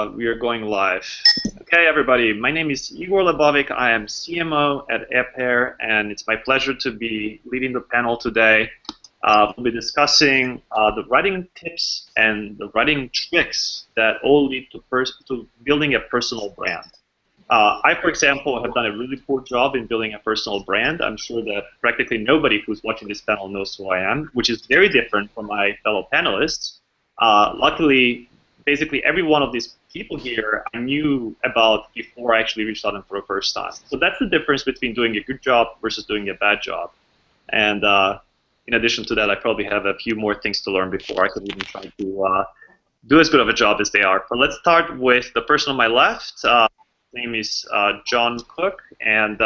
We are going live. Okay, everybody. My name is Igor Lebovic. I am CMO at AirPair, and it's my pleasure to be leading the panel today. We'll be discussing the writing tips and the writing tricks that all lead to building a personal brand. I, for example, have done a really poor job in building a personal brand. I'm sure that practically nobody who's watching this panel knows who I am, which is very different from my fellow panelists. Luckily, basically every one of these people here I knew about before I actually reached out to them for the first time. So that's the difference between doing a good job versus doing a bad job. And in addition to that, I probably have a few more things to learn before I could even try to do as good of a job as they are. But let's start with the person on my left. His name is John Cook, and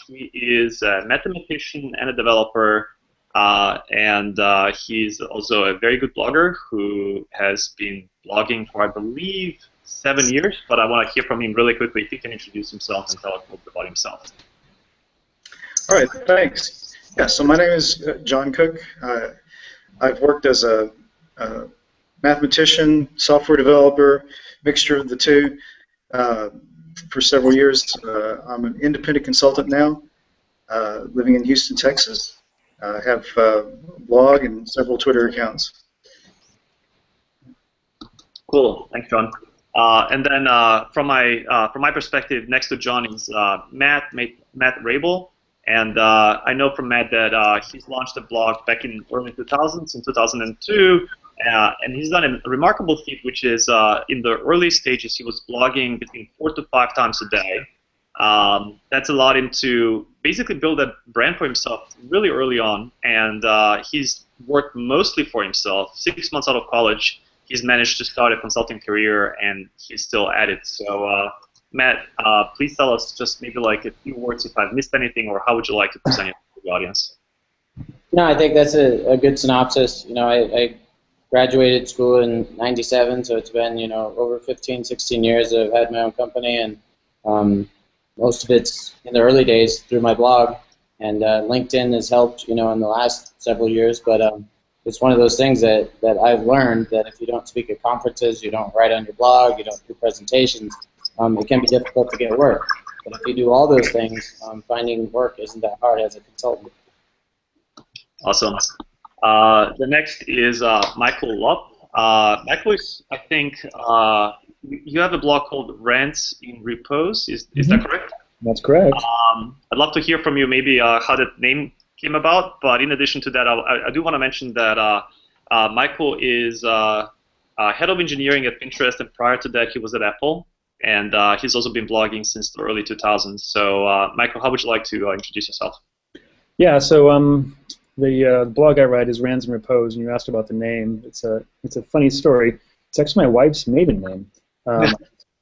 he is a mathematician and a developer. And he's also a very good blogger who has been blogging for, I believe, 7 years. But I want to hear from him really quickly if he can introduce himself and tell us a little bit about himself. All right, thanks. Yeah, so my name is John Cook. I've worked as a mathematician, software developer, mixture of the two for several years. I'm an independent consultant now, living in Houston, Texas. I have a blog and several Twitter accounts. Cool, thanks, John. And then from my perspective, next to John is Matt Rabel, and I know from Matt that he's launched a blog back in early 2000s, in 2002, and he's done a remarkable feat, which is in the early stages he was blogging between 4 to 5 times a day. That's allowed him to basically build a brand for himself really early on, and he's worked mostly for himself. 6 months out of college, he's managed to start a consulting career, and he's still at it. So, Matt, please tell us just maybe like a few words if I've missed anything, or how would you like to present it to the audience? No, I think that's a good synopsis. You know, I graduated school in '97, so it's been, you know, over 15, 16 years that I've had my own company, and most of it's in the early days through my blog, and LinkedIn has helped, you know, in the last several years. But it's one of those things that I've learned that if you don't speak at conferences, you don't write on your blog, you don't do presentations, it can be difficult to get work. But if you do all those things, finding work isn't that hard as a consultant. Awesome. The next is Michael Lopp. Michael is, I think, you have a blog called Rants in Repose. Is that correct? That's correct. I'd love to hear from you maybe how that name came about. But in addition to that, I do want to mention that Michael is head of engineering at Pinterest, and prior to that, he was at Apple. And he's also been blogging since the early 2000s. So, Michael, how would you like to introduce yourself? Yeah, so the blog I write is Rants in Repose, and you asked about the name. It's a funny story. It's actually my wife's maiden name.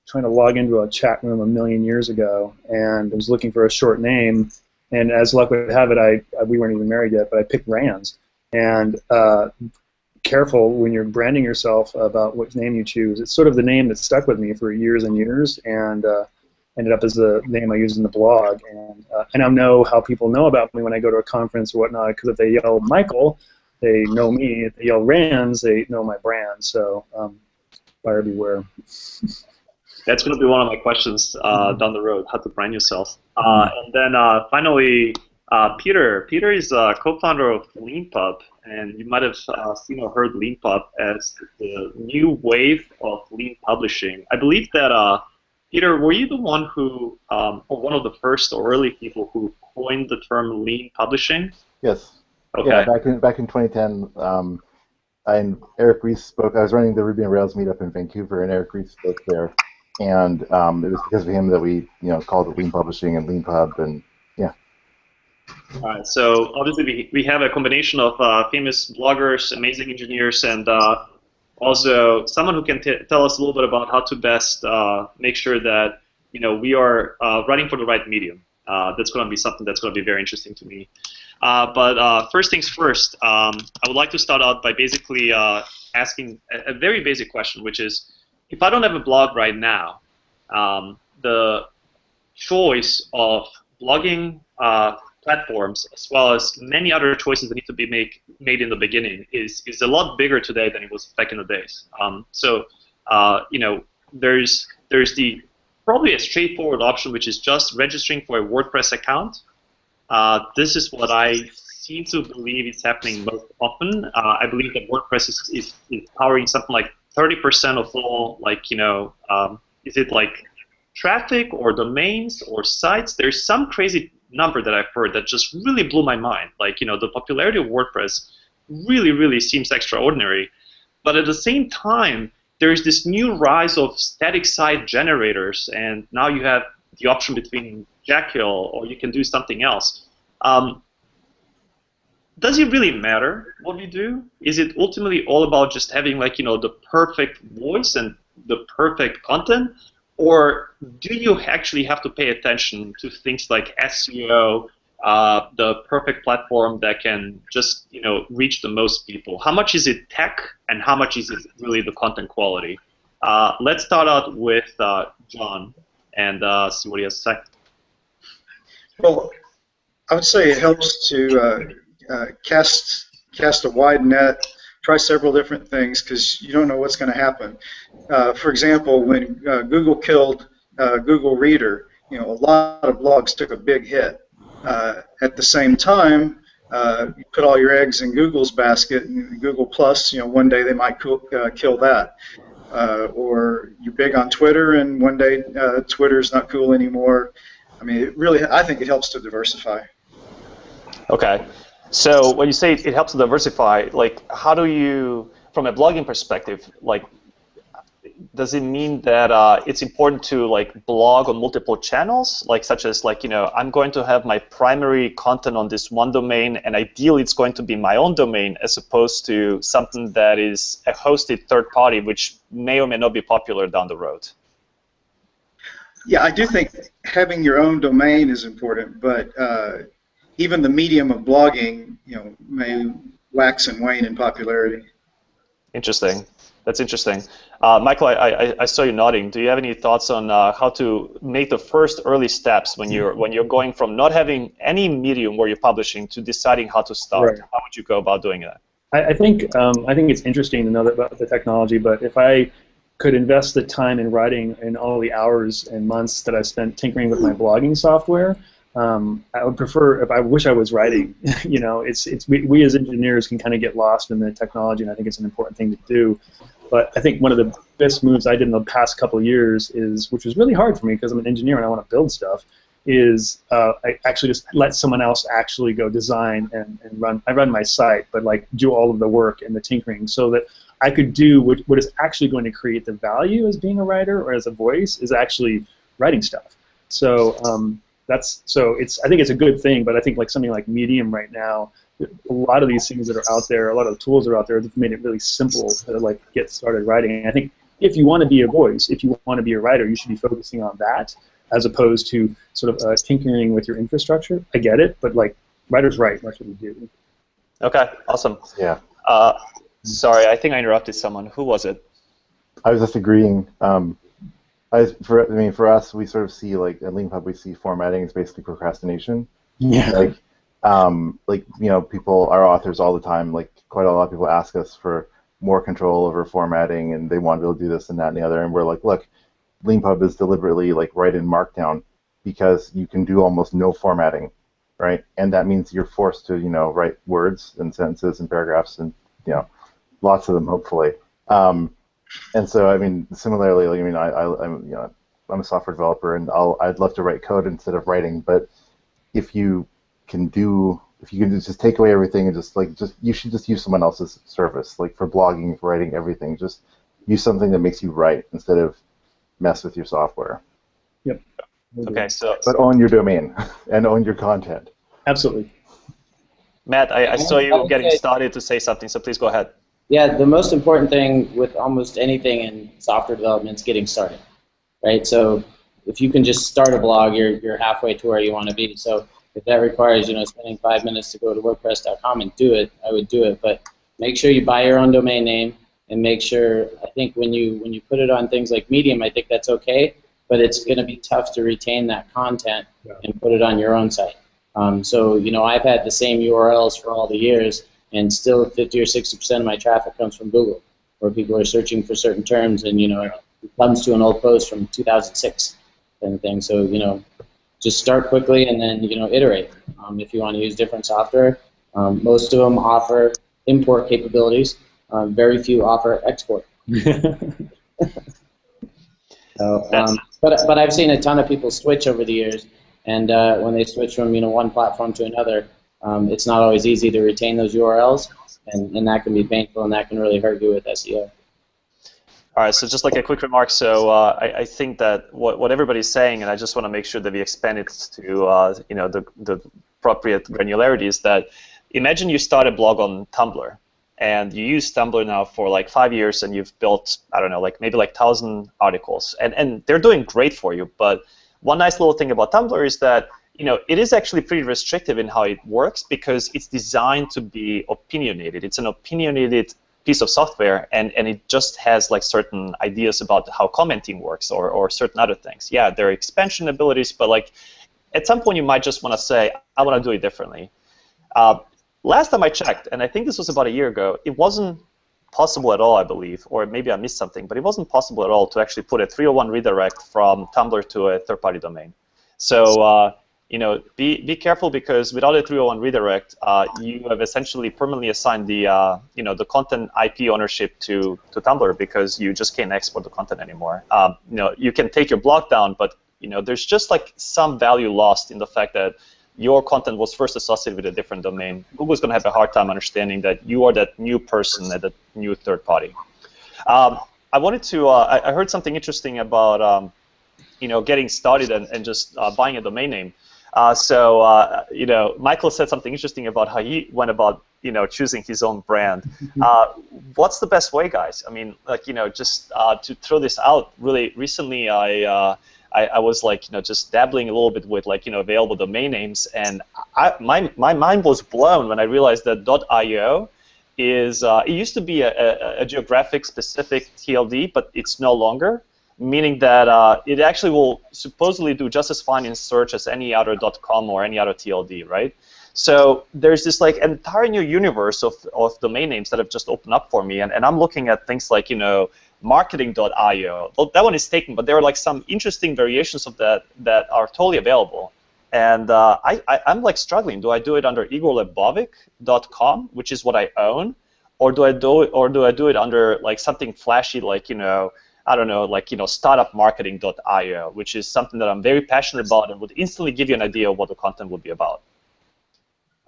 Trying to log into a chat room a million years ago, and I was looking for a short name. And as luck would have it, we weren't even married yet, but I picked Rands. And careful when you're branding yourself about which name you choose. It's sort of the name that stuck with me for years and years, and ended up as the name I used in the blog. And I know how people know about me when I go to a conference or whatnot, because if they yell Michael, they know me. If they yell Rands, they know my brand. So buyer beware. That's going to be one of my questions down the road, how to brand yourself. And then finally, Peter. Peter is a co-founder of LeanPub, and you might have seen or heard LeanPub as the new wave of lean publishing. I believe that, Peter, were you the one who, or one of the first or early people who coined the term lean publishing? Yes. Okay. Yeah, back in 2010, I and Eric Ries spoke. I was running the Ruby on Rails meetup in Vancouver, and Eric Ries spoke there. And it was because of him that we, called it lean publishing and LeanPub, and yeah. All right. So obviously we have a combination of famous bloggers, amazing engineers, and also someone who can tell us a little bit about how to best make sure that we are writing for the right medium. That's going to be something that's going to be very interesting to me. But first things first, I would like to start out by basically asking a very basic question, which is, if I don't have a blog right now, the choice of blogging platforms, as well as many other choices that need to be made in the beginning, is a lot bigger today than it was back in the days. So, there's the probably a straightforward option, which is just registering for a WordPress account. This is what I seem to believe is happening most often. I believe that WordPress is powering something like 30% of all, like, is it like traffic or domains or sites? There's some crazy number that I've heard that just really blew my mind. Like, the popularity of WordPress really, really seems extraordinary. But at the same time, there's this new rise of static site generators, and now you have the option between Jekyll or you can do something else. Does it really matter what we do? Is it ultimately all about just having, like, the perfect voice and the perfect content? Or do you actually have to pay attention to things like SEO, the perfect platform that can just, reach the most people? How much is it tech, and how much is it really the content quality? Let's start out with John and see what he has to say. Well, I would say it helps to cast a wide net, try several different things, because you don't know what's going to happen. For example, when Google killed Google Reader, a lot of blogs took a big hit. At the same time, you put all your eggs in Google's basket, and Google Plus, one day they might kill that. Or you're big on Twitter, and one day Twitter's not cool anymore. I mean, I think it helps to diversify. Okay. So when you say it helps to diversify, like, how do you, from a blogging perspective, like, does it mean that it's important to, like, blog on multiple channels, like, such as, like, I'm going to have my primary content on this one domain, and ideally it's going to be my own domain, as opposed to something that is a hosted third party, which may or may not be popular down the road? Yeah, I do think having your own domain is important, but even the medium of blogging, may wax and wane in popularity. Interesting. That's interesting. Michael, I saw you nodding. Do you have any thoughts on how to make the first early steps when you're going from not having any medium where you're publishing to deciding how to start? Right. How would you go about doing that? I think it's interesting to know about the technology, but if I could invest the time in writing and all the hours and months that I spent tinkering with my blogging software, I would prefer, I wish I was writing. We as engineers can kind of get lost in the technology, and I think it's an important thing to do. But I think one of the best moves I did in the past couple of years which was really hard for me because I'm an engineer and I want to build stuff, is I actually just let someone else actually go design and run. I run my site, but like do all of the work and the tinkering so that I could do what is actually going to create the value as being a writer or as a voice is actually writing stuff. So I think it's a good thing, but I think like something like Medium right now, a lot of these things that are out there, a lot of the tools that are out there have made it really simple to like get started writing. And I think if you want to be a voice, if you want to be a writer, you should be focusing on that as opposed to sort of tinkering with your infrastructure. I get it, but like writers write, that's what we do. Okay, awesome. Yeah. Sorry, I think I interrupted someone. Who was it? I was just agreeing. For us, we sort of see, like, at LeanPub, we see formatting is basically procrastination. Yeah. People, our authors all the time, like, quite a lot of people ask us for more control over formatting, and they want to be able to do this and that and the other, and we're like, look, LeanPub is deliberately, like, write in Markdown because you can do almost no formatting, right? And that means you're forced to, write words and sentences and paragraphs and, lots of them, hopefully. And so, I mean, similarly, I'm a software developer, and I'd love to write code instead of writing. But if you can just take away everything and you should just use someone else's service, like for blogging, for writing, everything. Just use something that makes you write instead of mess with your software. Yep. Okay, but own your domain and own your content. Absolutely. Matt, I saw you getting started to say something, so please go ahead. Yeah, the most important thing with almost anything in software development is getting started, right? So if you can just start a blog, you're halfway to where you want to be. So if that requires, spending 5 minutes to go to WordPress.com and do it, I would do it. But make sure you buy your own domain name, and make sure, I think when you put it on things like Medium, I think that's okay, but it's going to be tough to retain that content and put it on your own site. So I've had the same URLs for all the years, and still 50 or 60% of my traffic comes from Google, where people are searching for certain terms, and comes to an old post from 2006 kind of thing. So, just start quickly and then, iterate. If you want to use different software, most of them offer import capabilities. Very few offer export. So, but I've seen a ton of people switch over the years, and when they switch from one platform to another, it's not always easy to retain those URLs, and that can be painful, and that can really hurt you with SEO. All right, so just like a quick remark, so I think that what everybody's saying, and I just want to make sure that we expand it to the appropriate granularity, is that imagine you start a blog on Tumblr, and you use Tumblr now for like 5 years, and you've built, I don't know, maybe 1,000 articles, and they're doing great for you. But one nice little thing about Tumblr is that it is actually pretty restrictive in how it works because it's designed to be opinionated. It's an opinionated piece of software, and it just has certain ideas about how commenting works or certain other things. Yeah, there are expansion abilities, but at some point you might just want to say, I want to do it differently. Last time I checked, and I think this was about a year ago, it wasn't possible at all, I believe, or maybe I missed something, but it wasn't possible at all to actually put a 301 redirect from Tumblr to a third-party domain. So be careful, because without a 301 redirect, you have essentially permanently assigned the content IP ownership to Tumblr, because you just can't export the content anymore. You can take your blog down, but there's just some value lost in the fact that your content was first associated with a different domain. Google's going to have a hard time understanding that you are that new person at that new third party. I wanted to. I heard something interesting about getting started and just buying a domain name. Michael said something interesting about how he went about choosing his own brand. What's the best way, guys? I mean, just to throw this out. Really recently, I was just dabbling a little bit with available domain names, and my mind was blown when I realized that .io is it used to be a geographic specific TLD, but it's no longer, meaning that it actually will supposedly do just as fine in search as any other .com or any other TLD, right? So there's this entire new universe of domain names that have just opened up for me, and I'm looking at things like marketing.io. Well, that one is taken, but there are some interesting variations of that are totally available. And I'm struggling. Do I do it under igorlebovic.com, which is what I own, or do I do it under something flashy I don't know, startupmarketing.io, which is something that I'm very passionate about and would instantly give you an idea of what the content would be about.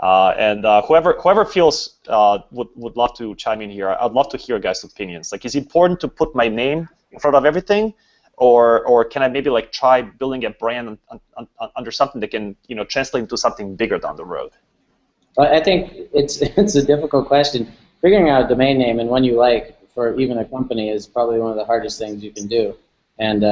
Whoever feels would love to chime in here. I'd love to hear guys' opinions. Is it important to put my name in front of everything, or can I maybe try building a brand under something that can translate into something bigger down the road? Well, I think it's a difficult question. Figuring out a domain name and one you like for even a company is probably one of the hardest things you can do. And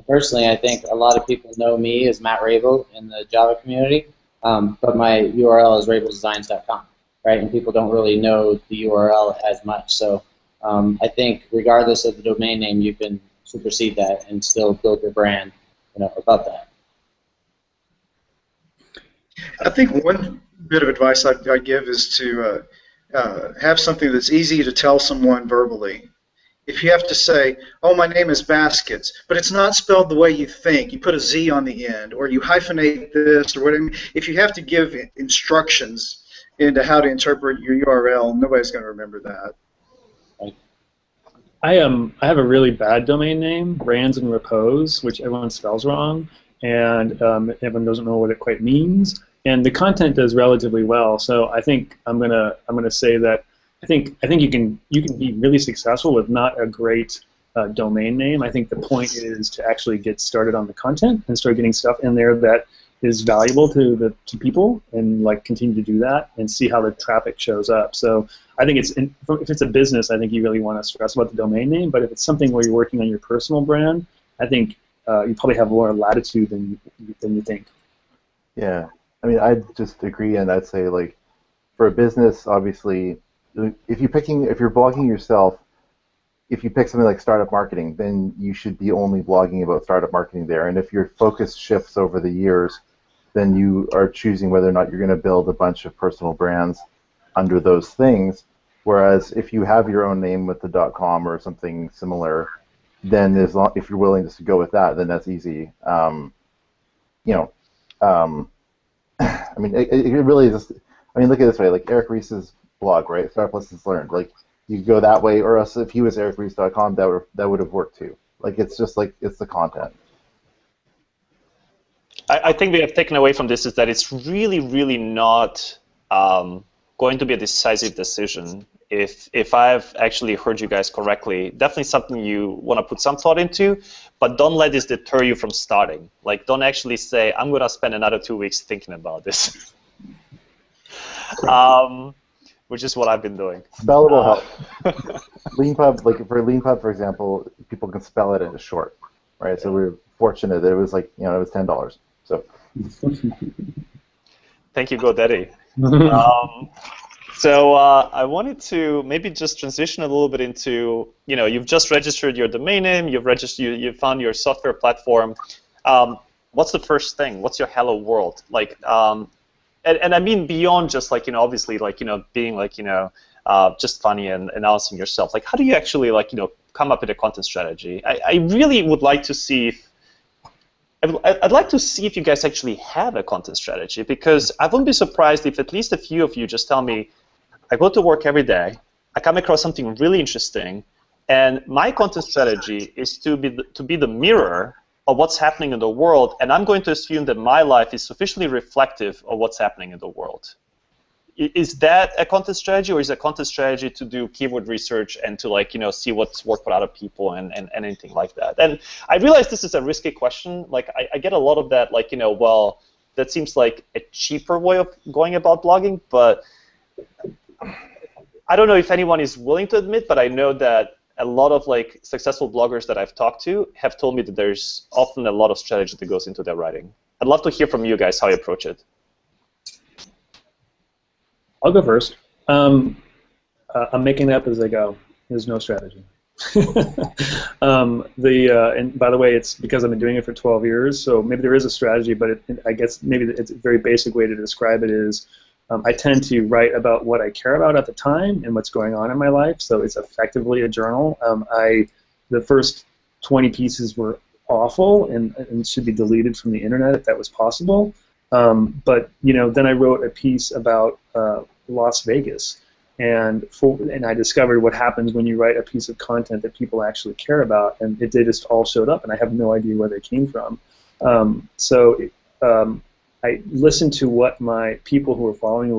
personally, I think a lot of people know me as Matt Rabel in the Java community. But my URL is rabeldesigns.com, right? And people don't really know the URL as much. So I think regardless of the domain name, you can supersede that and still build your brand, above that. I think one bit of advice I'd give is to have something that's easy to tell someone verbally. If you have to say, oh, my name is Baskets, but it's not spelled the way you think, you put a Z on the end, or you hyphenate this, or whatever. If you have to give instructions into how to interpret your URL, nobody's going to remember that. I have a really bad domain name, Rands and Repose, which everyone spells wrong, and everyone doesn't know what it quite means. And the content does relatively well, so I think I'm gonna say that I think you can be really successful with not a great domain name. I think the point is to actually get started on the content and start getting stuff in there that is valuable to people, and continue to do that and see how the traffic shows up. So I think if it's a business, I think you really want to stress about the domain name. But if it's something where you're working on your personal brand, I think you probably have more latitude than you think. Yeah, I mean, I'd just agree, and I'd say for a business, obviously, if you're blogging yourself, if you pick something like startup marketing, then you should be only blogging about startup marketing there. And if your focus shifts over the years, then you are choosing whether or not you're going to build a bunch of personal brands under those things. Whereas if you have your own name with the .com or something similar, then if you're willing just to go with that, then that's easy. You know, I mean, it really is just. I mean, look at it this way. Like Eric Ries's blog, right? Start Lessons Learned. Like you go that way, or else if he was ericries.com, that would have worked too. Like it's just like it's the content. I think we have taken away from this is that it's really, really not going to be a decisive decision. If I've actually heard you guys correctly, definitely something you want to put some thought into, but don't let this deter you from starting. Like, don't actually say, I'm going to spend another 2 weeks thinking about this. Which is what I've been doing. Spell will help. LeanPub, like for LeanPub, for example, people can spell it into short, right? So we're fortunate that it was like, it was $10. So. Thank you, GoDaddy. So I wanted to maybe just transition a little bit into, you've just registered your domain name, you found your software platform. What's the first thing? What's your hello world? Like, and I mean beyond just like, obviously like, being like, just funny and announcing yourself. Like, how do you actually like, come up with a content strategy? I really would like to see if, I'd like to see if you guys actually have a content strategy, because I wouldn't be surprised if at least a few of you just tell me, I go to work every day, I come across something really interesting, and my content strategy is to be the mirror of what's happening in the world, and I'm going to assume that my life is sufficiently reflective of what's happening in the world. Is that a content strategy, or is it a content strategy to do keyword research and to like see what's worked for other people and anything like that? And I realize this is a risky question. Like I get a lot of that, like well, that seems like a cheaper way of going about blogging, but I don't know if anyone is willing to admit, but I know that a lot of like successful bloggers that I've talked to have told me that there's often a lot of strategy that goes into their writing. I'd love to hear from you guys how you approach it. I'll go first. I'm making it up as I go. There's no strategy. And by the way, it's because I've been doing it for 12 years, so maybe there is a strategy, but I guess maybe it's a very basic way to describe it is I tend to write about what I care about at the time and what's going on in my life, so it's effectively a journal. The first 20 pieces were awful and should be deleted from the internet if that was possible. But then I wrote a piece about Las Vegas, and I discovered what happens when you write a piece of content that people actually care about, and they just all showed up, and I have no idea where they came from. I listened to what my people who were following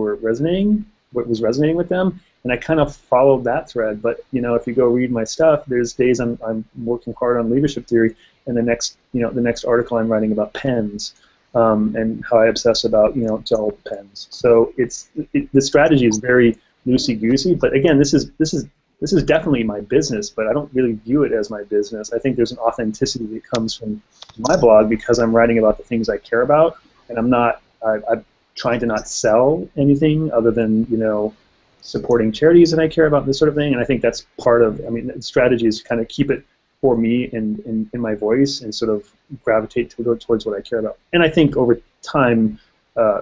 what was resonating with them, and I kind of followed that thread. But if you go read my stuff, there's days I'm working hard on leadership theory, and the next article I'm writing about pens. And how I obsess about gel pens. So the strategy is very loosey-goosey. But again, this is definitely my business, but I don't really view it as my business. I think there's an authenticity that comes from my blog because I'm writing about the things I care about, and I'm trying to not sell anything other than supporting charities that I care about, this sort of thing. And I think that's part of. The strategy is to kind of keep it for me in my voice and sort of gravitate towards what I care about. And I think over time,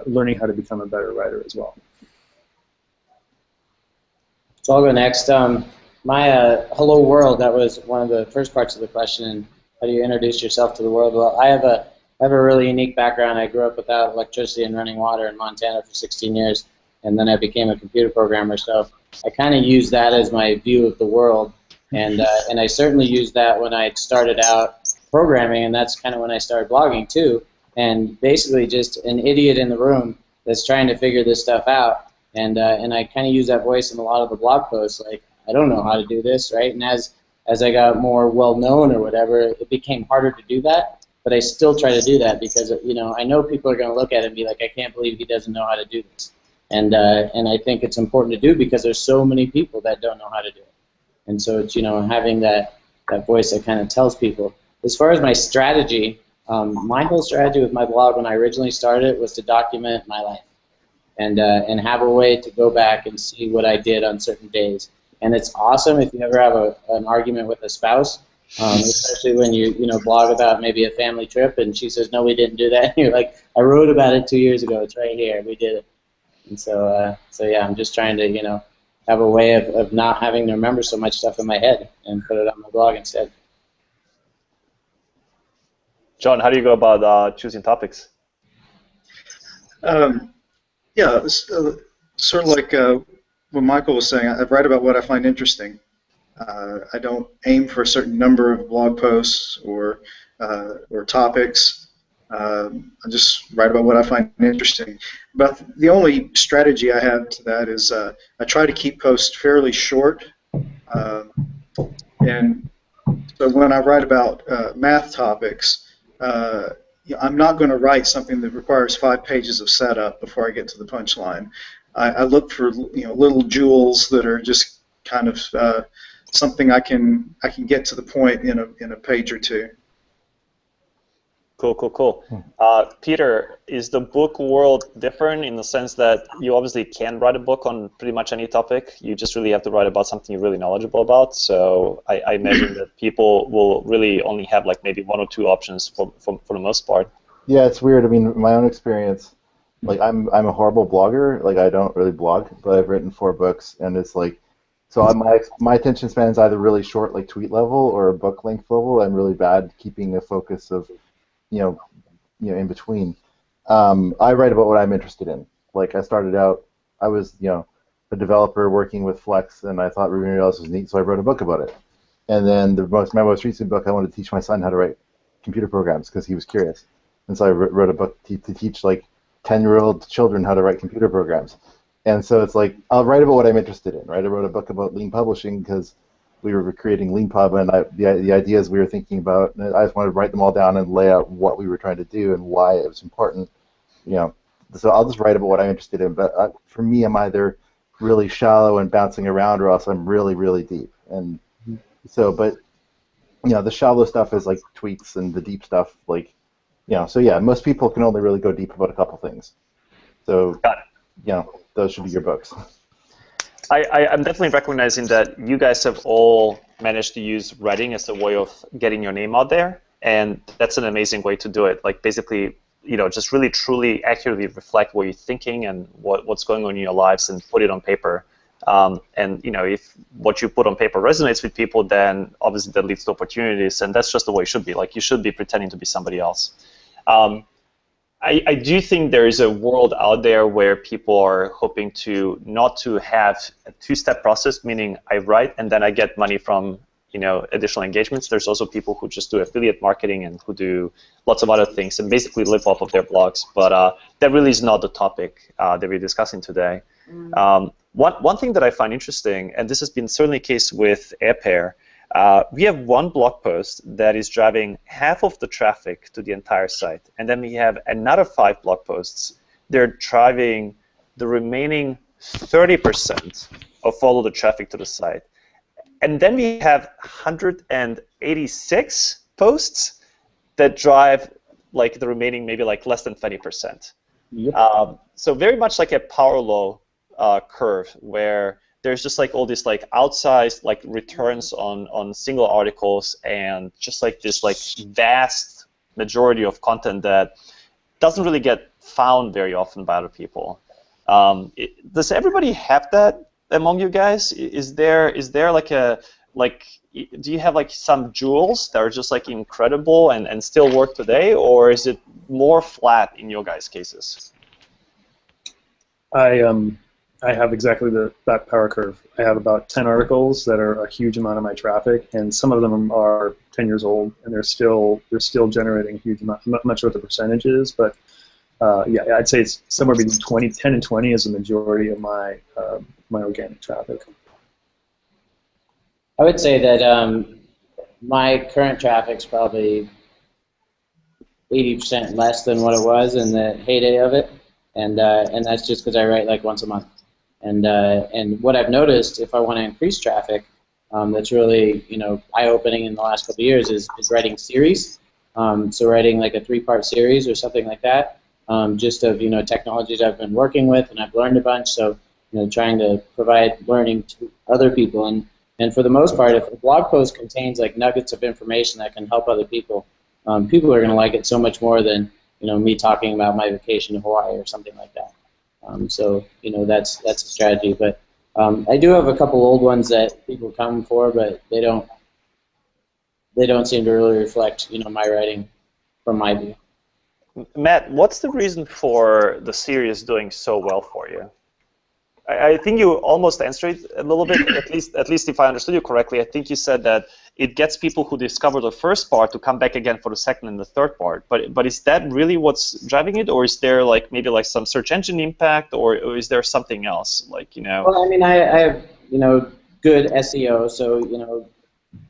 learning how to become a better writer as well. So I'll go next. My hello world, that was one of the first parts of the question. How do you introduce yourself to the world? Well, I have a really unique background. I grew up without electricity and running water in Montana for 16 years, and then I became a computer programmer. So I kind of use that as my view of the world. And I certainly used that when I started out programming, and that's kind of when I started blogging too. And basically just an idiot in the room that's trying to figure this stuff out. And I kind of use that voice in a lot of the blog posts, like, I don't know how to do this, right? And as I got more well-known or whatever, it became harder to do that. But I still try to do that because, I know people are going to look at it and be like, I can't believe he doesn't know how to do this. And I think it's important to do because there's so many people that don't know how to do it. And so it's, having that voice that kind of tells people. As far as my strategy, my whole strategy with my blog when I originally started was to document my life and have a way to go back and see what I did on certain days. And it's awesome if you ever have an argument with a spouse, especially when you blog about maybe a family trip and she says, no, we didn't do that. And you're like, I wrote about it 2 years ago. It's right here. We did it. And so yeah, I'm just trying to, have a way of not having to remember so much stuff in my head and put it on my blog instead. John, how do you go about choosing topics? Yeah, it's, sort of like what Michael was saying. I write about what I find interesting. I don't aim for a certain number of blog posts or topics. I just write about what I find interesting. But the only strategy I have to that is I try to keep posts fairly short. And so when I write about math topics, I'm not going to write something that requires 5 pages of setup before I get to the punchline. I look for little jewels that are just kind of something I can get to the point in a page or two. Cool. Peter, is the book world different in the sense that you obviously can write a book on pretty much any topic? You just really have to write about something you're really knowledgeable about. So I imagine that people will really only have like maybe 1 or 2 options for the most part. Yeah, it's weird. I mean, my own experience, like I'm a horrible blogger. Like I don't really blog, but I've written 4 books, and it's like, so my attention span is either really short, like tweet level, or book length level. I'm really bad keeping a focus of in between. I write about what I'm interested in. Like I started out, I was a developer working with Flex, and I thought Ruby on Rails was neat, so I wrote a book about it. And then my most recent book, I wanted to teach my son how to write computer programs because he was curious, and so I wrote a book to teach like 10-year-old children how to write computer programs. And so it's like I'll write about what I'm interested in. Right? I wrote a book about lean publishing because we were creating LeanPub, and the ideas we were thinking about, and I just wanted to write them all down and lay out what we were trying to do and why it was important. So I'll just write about what I'm interested in. But for me, I'm either really shallow and bouncing around, or else I'm really, really deep. And so, but the shallow stuff is like tweets, and the deep stuff, like, So yeah, most people can only really go deep about a couple things. So those should be your books. I'm definitely recognizing that you guys have all managed to use writing as a way of getting your name out there, and that's an amazing way to do it. Like basically, just really truly accurately reflect what you're thinking and what's going on in your lives and put it on paper. And if what you put on paper resonates with people, then obviously that leads to opportunities, and that's just the way it should be. Like you should be pretending to be somebody else. I do think there is a world out there where people are hoping to not to have a 2-step process, meaning I write and then I get money from additional engagements. There's also people who just do affiliate marketing and who do lots of other things and basically live off of their blogs. But that really is not the topic that we're discussing today. One thing that I find interesting, and this has been certainly the case with AirPair, we have 1 blog post that is driving half of the traffic to the entire site, and then we have another 5 blog posts. They're driving the remaining 30% of all of the traffic to the site. And then we have 186 posts that drive like the remaining maybe like less than 20%. Yep. So very much like a power law curve where there's just like all these like outsized like returns on single articles and just like this like vast majority of content that doesn't really get found very often by other people. Does everybody have that among you guys? Is there like do you have like some jewels that are just like incredible and still work today, or is it more flat in your guys' cases? I have exactly that power curve. I have about 10 articles that are a huge amount of my traffic, and some of them are 10 years old, and they're still generating a huge amount. I'm not sure what the percentage is, but yeah, I'd say it's somewhere between 10 and 20 is the majority of my my organic traffic. I would say that my current traffic's probably 80% less than what it was in the heyday of it, and that's just because I write like once a month. And what I've noticed, if I want to increase traffic, that's really eye-opening in the last couple of years is writing series. So writing like a 3-part series or something like that, just of technologies I've been working with and I've learned a bunch. So trying to provide learning to other people, and for the most part, if a blog post contains like nuggets of information that can help other people, people are going to like it so much more than me talking about my vacation to Hawaii or something like that. So that's a strategy. But I do have a couple old ones that people come for, but they don't seem to really reflect my writing from my view. Matt, what's the reason for the series doing so well for you? I think you almost answered it a little bit, at least if I understood you correctly. I think you said that it gets people who discover the first part to come back again for the second and the third part. But is that really what's driving it, or is there like maybe like some search engine impact, or is there something else, like, you know? Well, I mean, I have, you know, good SEO, so, you know,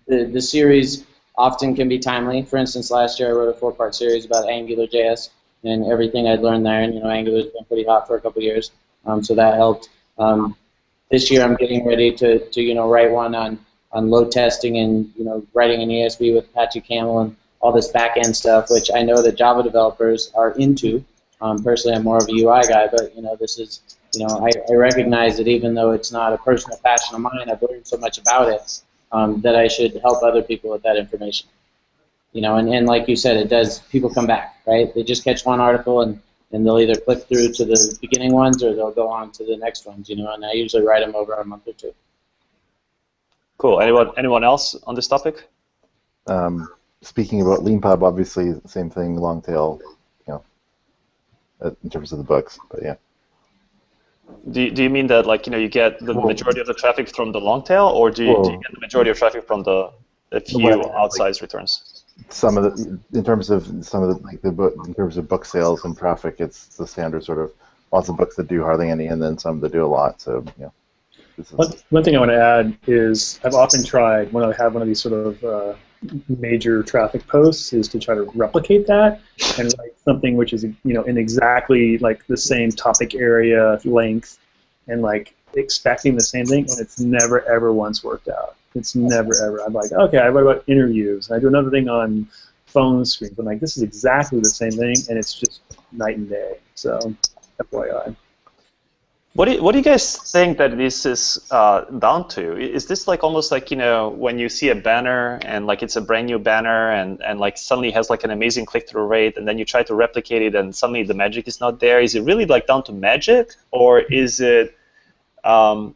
the series often can be timely. For instance, last year I wrote a 4-part series about AngularJS and everything I'd learned there, and, you know, Angular's been pretty hot for a couple years, so that helped. This year I'm getting ready to you know, write one on load testing and, you know, writing an ESB with Apache Camel and all this back-end stuff, which I know that Java developers are into. Personally, I'm more of a UI guy, but, you know, this is, you know, I recognize that even though it's not a personal passion of mine, I've learned so much about it that I should help other people with that information. You know, and like you said, it does, people come back, right? They just catch one article and they'll either click through to the beginning ones or they'll go on to the next ones, you know, and I usually write them over a month or two. Cool. Anyone else on this topic? Speaking about LeanPub, obviously, same thing, long tail, you know, in terms of the books, but yeah. Do you mean that, like, you know, you get the majority of the traffic from the long tail, or do you get the majority of traffic from the few outsized returns? Some of the, in terms of some of the, like the book, in terms of book sales and traffic, it's the standard sort of lots of books that do hardly any, and then some that do a lot. So, you know, one thing I want to add is I've often tried when I have one of these sort of major traffic posts is to try to replicate that and write something which is, you know, in exactly like the same topic area, length, and like expecting the same thing, and it's never ever once worked out. It's never ever. I'm like, okay, I write about interviews, and I do another thing on phone screens. I'm like, this is exactly the same thing, and it's just night and day. So, FYI. What do you guys think that this is down to? Is this like almost like, you know, when you see a banner and like it's a brand new banner and like suddenly has like an amazing click-through rate, and then you try to replicate it and suddenly the magic is not there? Is it really like down to magic, or is it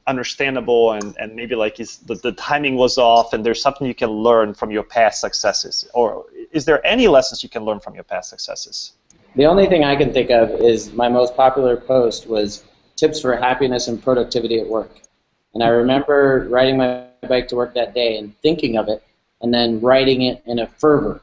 understandable and maybe like the timing was off and there's something you can learn from your past successes? Or is there any lessons you can learn from your past successes? The only thing I can think of is my most popular post was tips for happiness and productivity at work. And I remember riding my bike to work that day and thinking of it and then writing it in a fervor,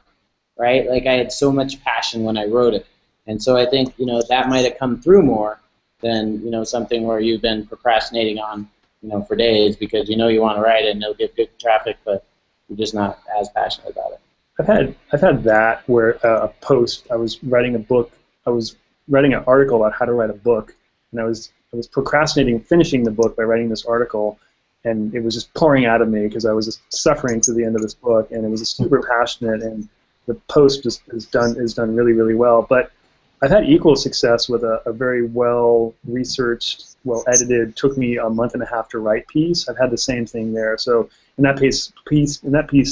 right? Like I had so much passion when I wrote it. And so I think, you know, that might have come through more than, you know, something where you've been procrastinating on, you know, for days because you know you want to write it and it'll get good traffic, but you're just not as passionate about it. I've had that where a post, I was writing a book, I was writing an article about how to write a book, and I was procrastinating finishing the book by writing this article, and it was just pouring out of me because I was just suffering to the end of this book, and it was super passionate, and the post just is done really, really well. But I've had equal success with a very well-researched, well-edited, took me a month and a half to write piece. I've had the same thing there. So in that piece,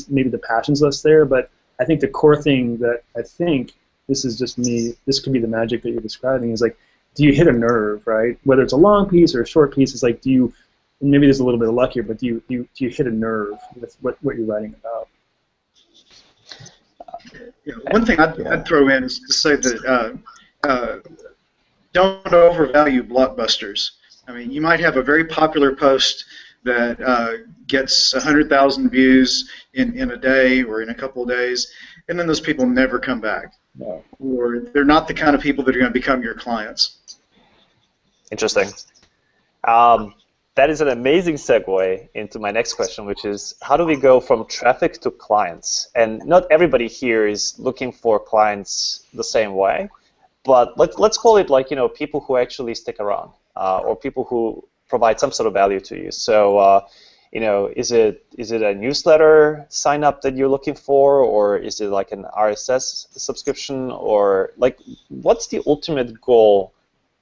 maybe the passion's less there, but I think the core thing that I think, this is just me, this could be the magic that you're describing, is like, do you hit a nerve, right? Whether it's a long piece or a short piece, it's like, do you, and maybe there's a little bit of luck here, but do you hit a nerve with what you're writing about? Yeah, one thing I'd throw in is to say that don't overvalue blockbusters. I mean, you might have a very popular post that gets 100,000 views in a day or in a couple of days, and then those people never come back. No. Or they're not the kind of people that are going to become your clients. Interesting. That is an amazing segue into my next question, which is, how do we go from traffic to clients? And not everybody here is looking for clients the same way, but let's call it like, you know, people who actually stick around, or people who provide some sort of value to you. So, you know, is it a newsletter sign up that you're looking for, or is it like an RSS subscription, or like, what's the ultimate goal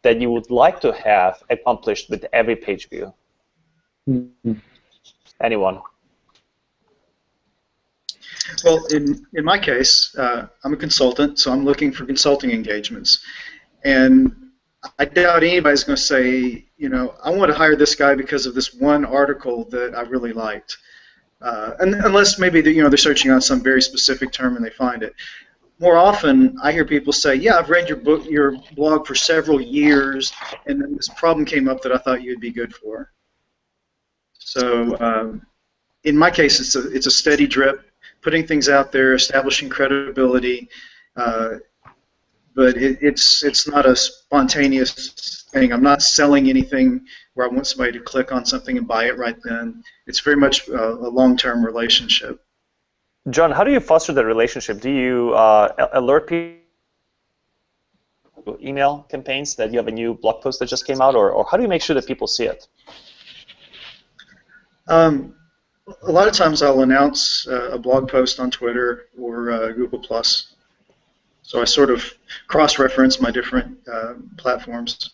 that you would like to have accomplished with every page view? Mm-hmm. Anyone? Well, in my case, I'm a consultant, so I'm looking for consulting engagements. And I doubt anybody's going to say, you know, I want to hire this guy because of this one article that I really liked. And unless maybe they're searching on some very specific term and they find it. more often, I hear people say, "Yeah, I've read your blog for several years, and then this problem came up that I thought you'd be good for." So, in my case, it's a steady drip, putting things out there, establishing credibility, but it's not a spontaneous thing. I'm not selling anything where I want somebody to click on something and buy it right then. It's very much a long-term relationship. John, how do you foster the relationship? Do you alert people, email campaigns that you have a new blog post that just came out, or how do you make sure that people see it? A lot of times I'll announce a blog post on Twitter or Google+. So I sort of cross-reference my different platforms.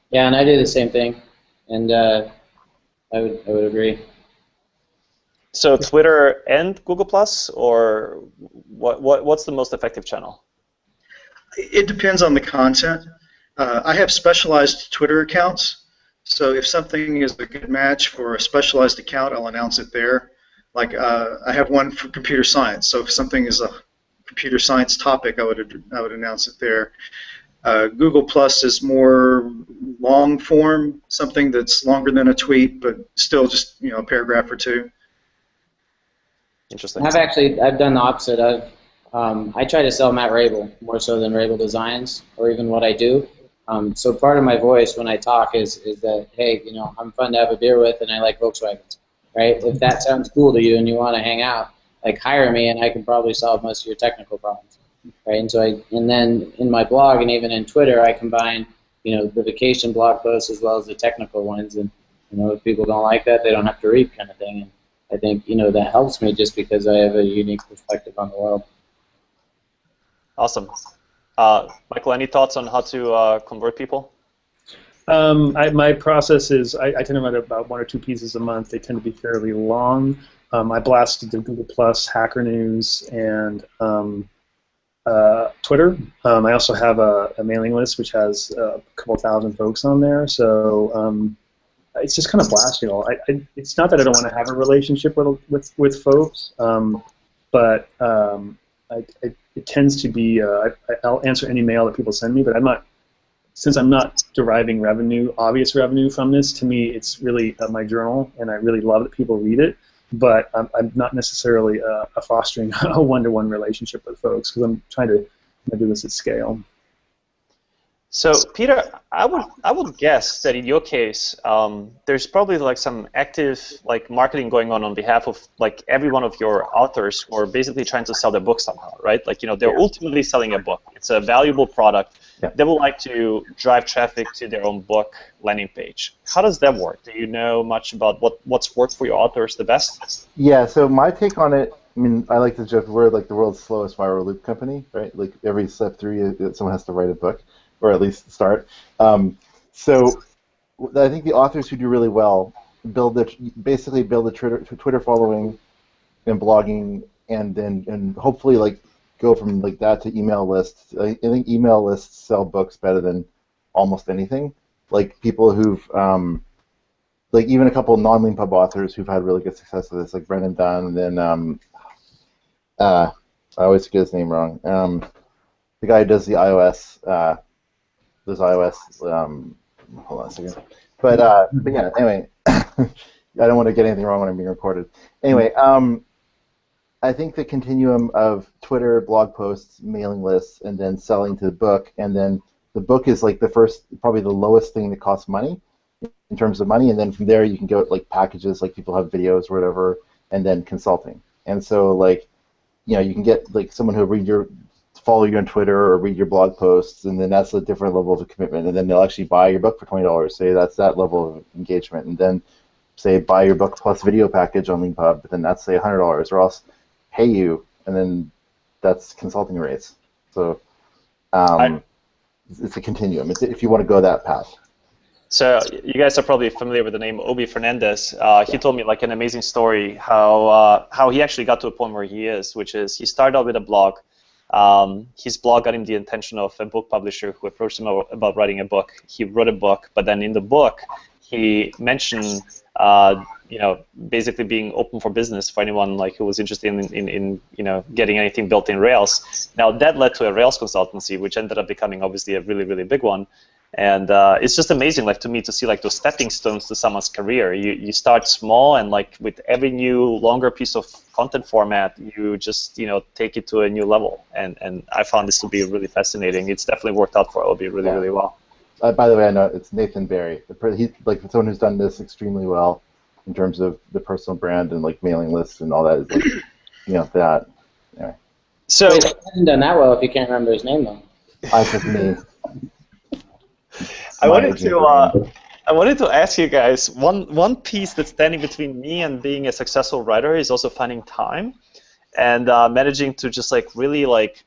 Yeah, and I do the same thing, and I would agree. So Twitter and Google+, or what's the most effective channel? It depends on the content. I have specialized Twitter accounts. So if something is a good match for a specialized account, I'll announce it there. Like I have one for computer science. So if something is a computer science topic, I would announce it there. Google Plus is more long form, something that's longer than a tweet, but still just a paragraph or two. Interesting. I've done the opposite. I try to sell Matt Rabel more so than Rabel Designs or even what I do. So part of my voice when I talk is that, hey, I'm fun to have a beer with and I like Volkswagens, right? If that sounds cool to you and you want to hang out, like hire me and I can probably solve most of your technical problems, right? And then in my blog and even in Twitter, I combine, the vacation blog posts as well as the technical ones. And if people don't like that, they don't have to read, kind of thing. And I think that helps me just because I have a unique perspective on the world. Awesome. Michael, any thoughts on how to convert people? My process is I tend to write about 1 or 2 pieces a month. They tend to be fairly long. I blasted the Google Plus, Hacker News, and Twitter. I also have a mailing list which has a couple thousand folks on there. So it's just kind of blasting all. It's not that I don't want to have a relationship with folks, but it tends to be I'll answer any mail that people send me, but since I'm not deriving obvious revenue from this. To me, it's really my journal, and I really love that people read it. But I'm not necessarily fostering a one-to-one relationship with folks because I'm trying to do this at scale. So, Peter, I would guess that in your case, there's probably like some active marketing going on behalf of every one of your authors who are basically trying to sell their book somehow, right? They're ultimately selling a book. It's a valuable product. Yeah. They would like to drive traffic to their own book landing page. How does that work? Do you know much about what's worked for your authors the best? Yeah. So my take on it. I mean, I like to joke we're like the world's slowest viral loop company, right? Like every step through, someone has to write a book, or at least start. So I think the authors who do really well basically build a Twitter following and blogging, and hopefully go from that to email lists. I think email lists sell books better than almost anything. Like people who've even a couple of non-lean pub authors who've had really good success with this, like Brendan Dunn, and then I always get his name wrong. The guy who does the iOS. Hold on a second. But yeah, anyway, I don't want to get anything wrong when I'm being recorded. Anyway, I think the continuum of Twitter, blog posts, mailing lists, and then selling to the book, and then the book is like the first, probably the lowest thing that costs money in terms of money, and then from there you can go packages, like people have videos or whatever, and then consulting. And so you can get someone who follow you on Twitter or read your blog posts, and then that's a different level of commitment, and then they'll actually buy your book for $20. Say that's that level of engagement, and then say buy your book plus video package on LeanPub, but then that's say $100, or else pay you, and then that's consulting rates. So it's a continuum. If you want to go that path. So you guys are probably familiar with the name Obi Fernandez. He told me an amazing story how he actually got to a point where he is, which is he started out with a blog. His blog got him the attention of a book publisher who approached him about writing a book. He wrote a book, but then in the book he mentioned basically being open for business for anyone like who was interested in getting anything built in Rails. Now that led to a Rails consultancy, which ended up becoming obviously a really, really big one. And it's just amazing, like to me, to see like those stepping stones to someone's career. You start small, and like with every new longer piece of content format, you just take it to a new level. And I found this to be really fascinating. It's definitely worked out for Obi really, really well. By the way, I know it's Nathan Barry. He's like someone who's done this extremely well in terms of the personal brand and like mailing lists and all that. Is like, that. Anyway. So he hasn't done that well if you can't remember his name though. I just me. I wanted to ask you guys, one piece that's standing between me and being a successful writer is also finding time and managing to just like really like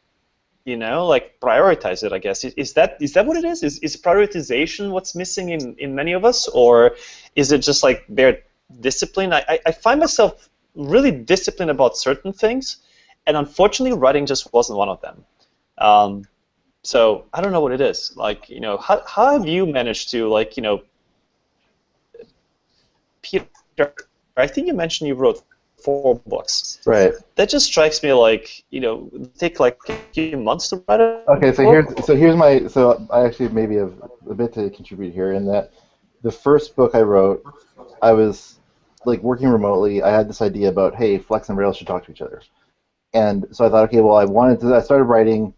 prioritize it, I guess. Is that what it is? Is prioritization what's missing in many of us, or is it just like bare discipline? I find myself really disciplined about certain things, and unfortunately writing just wasn't one of them. So I don't know what it is. Like, how have you managed to, like, Peter, I think you mentioned you wrote 4 books. Right. That just strikes me like, take like a few months to write a Okay, book. so I actually maybe have a bit to contribute here in that the first book I wrote, I was like working remotely. I had this idea about, hey, Flex and Rails should talk to each other. And so I thought, okay, well, I started writing.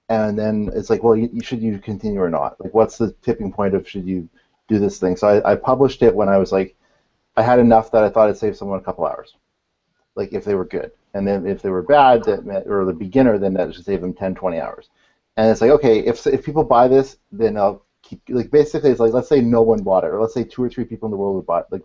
And then it's like, well, should you continue or not? Like, what's the tipping point of should you do this thing? So I published it when I was like, I had enough that I thought it'd save someone a couple hours, like if they were good. And then if they were bad, or the beginner, then that should save them 10, 20 hours. And it's like, okay, if people buy this, then I'll keep, like basically it's like, let's say no one bought it, or let's say 2 or 3 people in the world bought the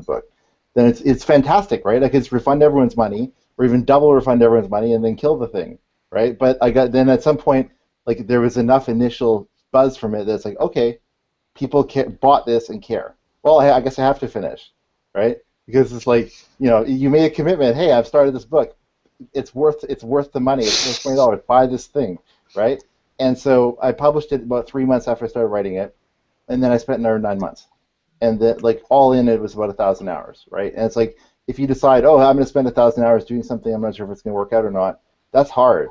book. Then it's fantastic, right? Like it's refund everyone's money, or even double refund everyone's money, and then kill the thing. Right, but then at some point, like there was enough initial buzz from it that's like, okay, people bought this and care. Well, I guess I have to finish, right? Because it's like, you made a commitment. Hey, I've started this book. It's worth the money. It's worth $20. Buy this thing, right? And so I published it about 3 months after I started writing it, and then I spent another 9 months, and like all in it was about 1,000 hours, right? And it's like if you decide, oh, I'm going to spend 1,000 hours doing something, I'm not sure if it's going to work out or not. That's hard,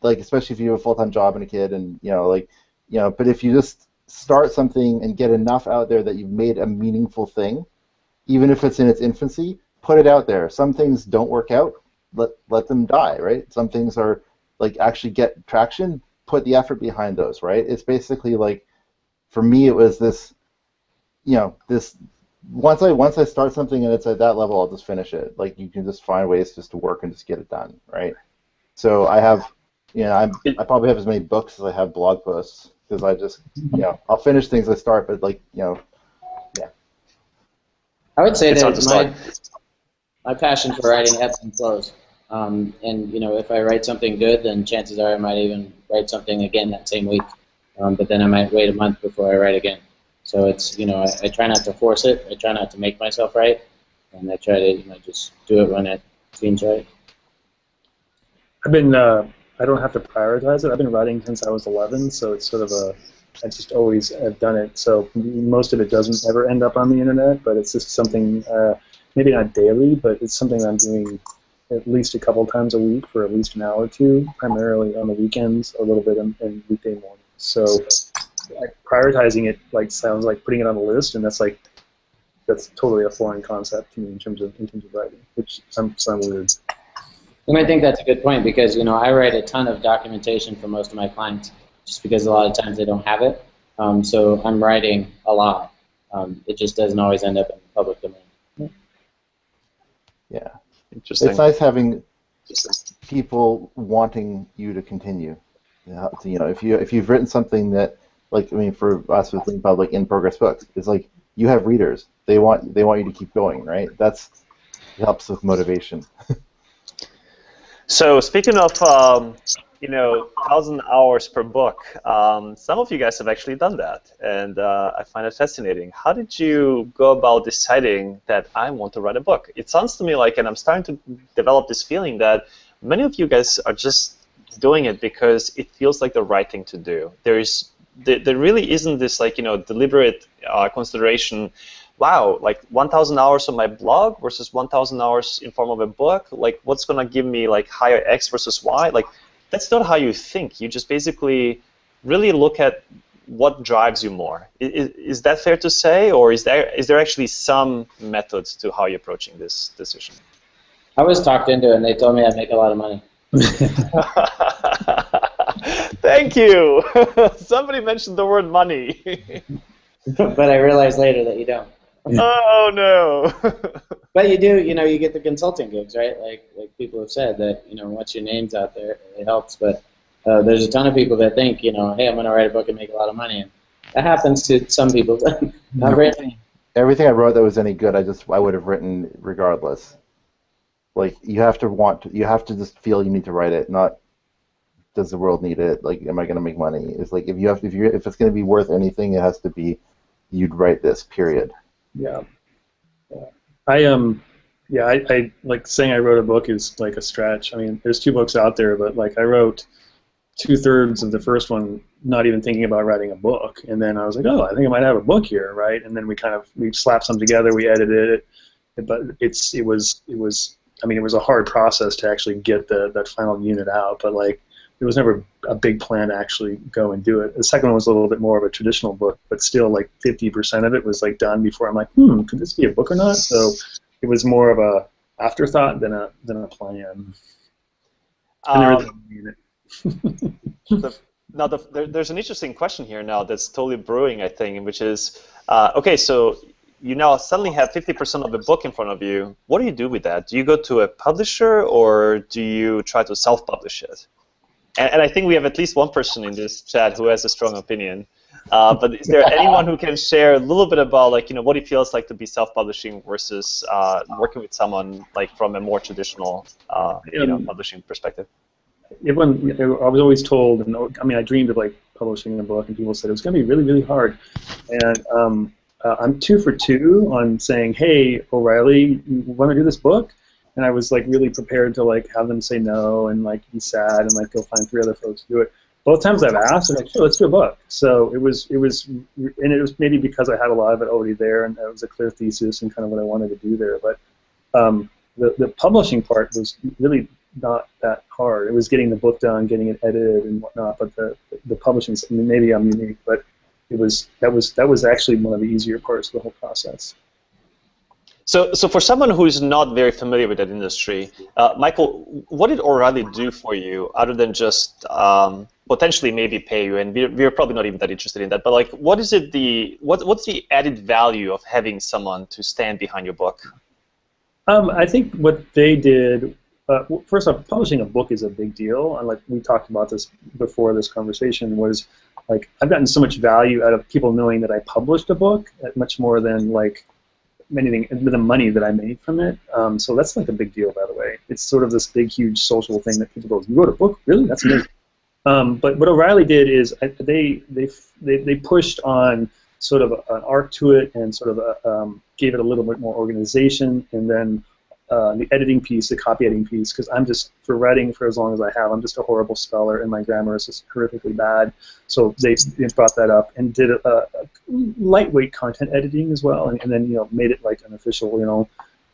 like especially if you have a full-time job and a kid, and but if you just start something and get enough out there that you've made a meaningful thing, even if it's in its infancy, put it out there. Some things don't work out, let them die, right? Some things are like actually get traction, put the effort behind those, right? It's basically like, for me, it was this, this. Once I start something and it's at that level, I'll just finish it. Like you can just find ways just to work and just get it done, right? So I have, I probably have as many books as I have blog posts, because I just, I'll finish things I start, but like, yeah. I would say that my passion for writing ebbs and flows. And if I write something good, then chances are I might even write something again that same week. But then I might wait a month before I write again. So it's, I try not to force it. I try not to make myself write, and I try to, just do it when it seems right. I've been, I don't have to prioritize it. I've been writing since I was 11, so it's sort of I just always have done it. So most of it doesn't ever end up on the internet, but it's just something, maybe not daily, but it's something that I'm doing at least a couple times a week for at least an hour or two, primarily on the weekends, a little bit in weekday mornings. So prioritizing it sounds like putting it on a list, and that's totally a foreign concept to me in terms of writing, which I'm weird. And I think that's a good point, because I write a ton of documentation for most of my clients, just because a lot of times they don't have it. So I'm writing a lot. It just doesn't always end up in the public domain. Yeah, interesting. It's nice having people wanting you to continue. If you've written something that, for us with Lean Pub, in progress books, it's like you have readers. They want you to keep going, right? It helps with motivation. So speaking of 1,000 hours per book, some of you guys have actually done that, and I find it fascinating. How did you go about deciding that I want to write a book? It sounds to me like, and I'm starting to develop this feeling that many of you guys are just doing it because it feels like the right thing to do. There really isn't this deliberate consideration wow, like 1,000 hours on my blog versus 1,000 hours in form of a book, like what's going to give me like higher X versus Y? Like that's not how you think. You just basically really look at what drives you more. Is that fair to say, or is there actually some method to how you're approaching this decision? I was talked into it, and they told me I'd make a lot of money. Thank you. Somebody mentioned the word money. But I realized later that you don't. Oh no. But you do, you get the consulting gigs, right? Like people have said that, once your name's out there, it helps. But there's a ton of people that think, hey, I'm going to write a book and make a lot of money. And that happens to some people. Everything I wrote that was any good, I would have written regardless. Like you have to just feel you need to write it, not does the world need it? Like, am I going to make money? It's like if it's going to be worth anything, it has to be you'd write this. Period. Yeah. I like saying I wrote a book is like a stretch. I mean, there's 2 books out there, but like I wrote 2/3 of the first one, not even thinking about writing a book, and then I was like, oh, I think I might have a book here, right? And then we slapped some together, we edited it, but it was a hard process to actually get that final unit out, but like there was never a big plan to actually go and do it. The second one was a little bit more of a traditional book, but still like 50% of it was like done before I'm like, could this be a book or not? So it was more of a afterthought than a plan. There's an interesting question here now that's totally brewing, I think, which is, okay, so you now suddenly have 50% of the book in front of you. What do you do with that? Do you go to a publisher, or do you try to self-publish it? And I think we have at least one person in this chat who has a strong opinion. But is there anyone who can share a little bit about, like, what it feels like to be self-publishing versus working with someone like from a more traditional, publishing perspective? I was always told, and I dreamed of like publishing a book, and people said it was going to be really, really hard. And I'm 2 for 2 on saying, hey, O'Reilly, you want to do this book? And I was like really prepared to like have them say no and like be sad and like go find 3 other folks to do it. Both times I've asked, I'm like, sure, let's do a book. So it was maybe because I had a lot of it already there, and it was a clear thesis and kind of what I wanted to do there. But the publishing part was really not that hard. It was getting the book done, getting it edited and whatnot. But the publishing, maybe I'm unique, but that was actually one of the easier parts of the whole process. So for someone who is not very familiar with that industry, Michael, what did O'Reilly do for you other than just potentially maybe pay you? And we're probably not even that interested in that. But like, what's the added value of having someone to stand behind your book? I think what they did. First off, publishing a book is a big deal, and like we talked about this before this conversation, was like I've gotten so much value out of people knowing that I published a book, much more than like anything, the money that I made from it. So that's like a big deal, by the way. It's sort of this big, huge social thing that people go, "You wrote a book? Really? That's amazing." But what O'Reilly did is they pushed on sort of an arc to it, and sort of gave it a little bit more organization, and then the editing piece, the copy editing piece, because I'm just, for writing for as long as I have, I'm just a horrible speller, and my grammar is just horrifically bad. So they brought that up and did a lightweight content editing as well, and then made it like an official,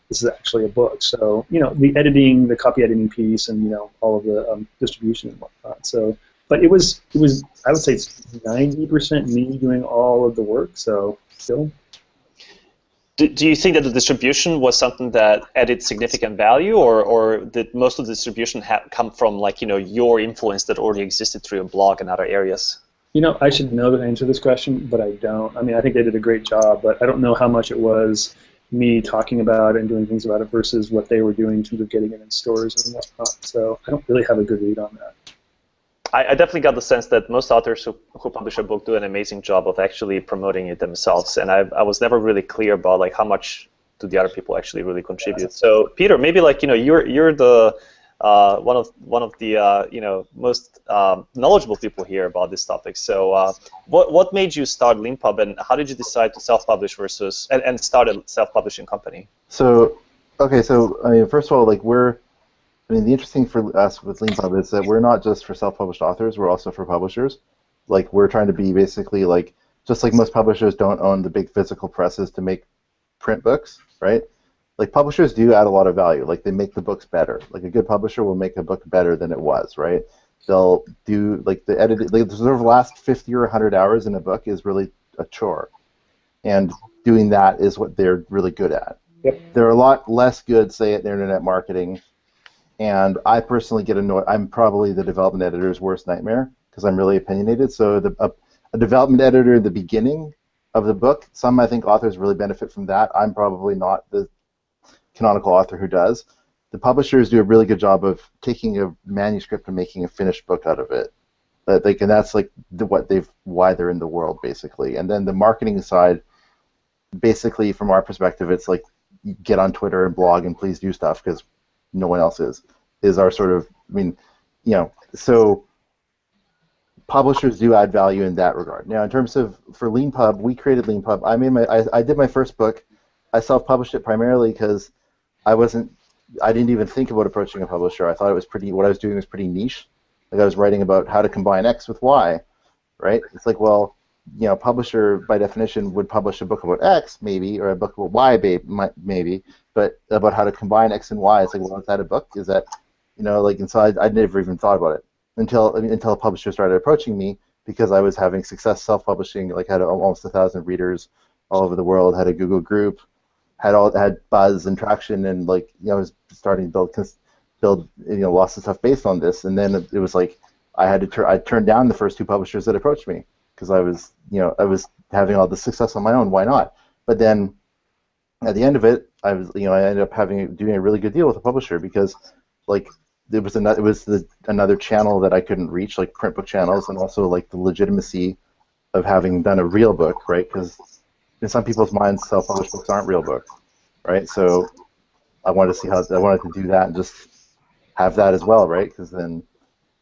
this is actually a book. So the editing, the copy editing piece, and all of the distribution and whatnot. So, but it was I would say it's 90% me doing all of the work. So still. Do you think that the distribution was something that added significant value, or did most of the distribution come from like your influence that already existed through your blog and other areas? I should know the answer to this question, but I don't. I mean, I think they did a great job, but I don't know how much it was me talking about it and doing things about it versus what they were doing in terms of getting it in stores and whatnot. So I don't really have a good read on that. I definitely got the sense that most authors who publish a book do an amazing job of actually promoting it themselves, and I was never really clear about like how much do the other people actually really contribute. So Peter, maybe like you're the one of the most knowledgeable people here about this topic. So what made you start LeanPub, and how did you decide to self-publish versus and start a self-publishing company? So okay, so I mean, first of all, like the interesting for us with LeanPub is that we're not just for self-published authors, we're also for publishers. Like, we're trying to be basically like, just like most publishers don't own the big physical presses to make print books, right? Like publishers do add a lot of value. Like they make the books better. Like a good publisher will make a book better than it was, right? They'll do like the edit. Like the sort of last 50 or 100 hours in a book is really a chore, and doing that is what they're really good at. Yep. They're a lot less good, say, at internet marketing. And I personally get annoyed. I'm probably the development editor's worst nightmare because I'm really opinionated. So a development editor in the beginning of the book, I think authors really benefit from that. I'm probably not the canonical author who does. The publishers do a really good job of taking a manuscript and making a finished book out of it. And that's like why they're in the world, basically. And then the marketing side, basically from our perspective, it's like get on Twitter and blog and please do stuff because no one else is our sort of, I mean, you know, so publishers do add value in that regard. Now, in terms of, for LeanPub, we created LeanPub. I did my first book. I self-published it primarily because I didn't even think about approaching a publisher. I thought what I was doing was pretty niche. Like I was writing about how to combine X with Y, right? It's like, well, you know, publisher by definition would publish a book about X maybe, or a book about Y maybe, but about how to combine X and Y. It's like, well, is that a book? Is that, you know, like, and so I never even thought about it until a publisher started approaching me because I was having success self-publishing. Like, had almost 1,000 readers all over the world, had a Google group, had buzz and traction, and like, you know, I was starting to build you know, lots of stuff based on this. And then it was like I turned down the first 2 publishers that approached me because I was having all the success on my own. Why not? But then at the end of it, I ended up doing a really good deal with a publisher because like it was another channel that I couldn't reach, like print book channels, and also like the legitimacy of having done a real book, right? Because in some people's minds, self-published books aren't real books, right? So I wanted to do that and just have that as well, right? Because then,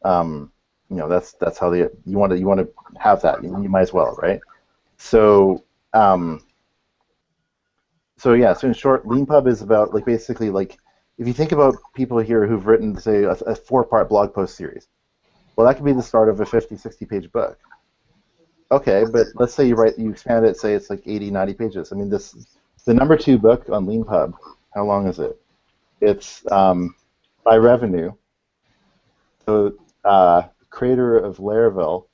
you know, that's how you want to have that. You might as well, right? So, so in short, LeanPub is about like basically like if you think about people here who've written, say, a 4-part blog post series, well, that could be the start of a 50, 60-page book. Okay, but let's say you expand it, say it's like 80, 90 pages. I mean, the number 2 book on LeanPub, how long is it? It's by revenue. So, creator of Laravel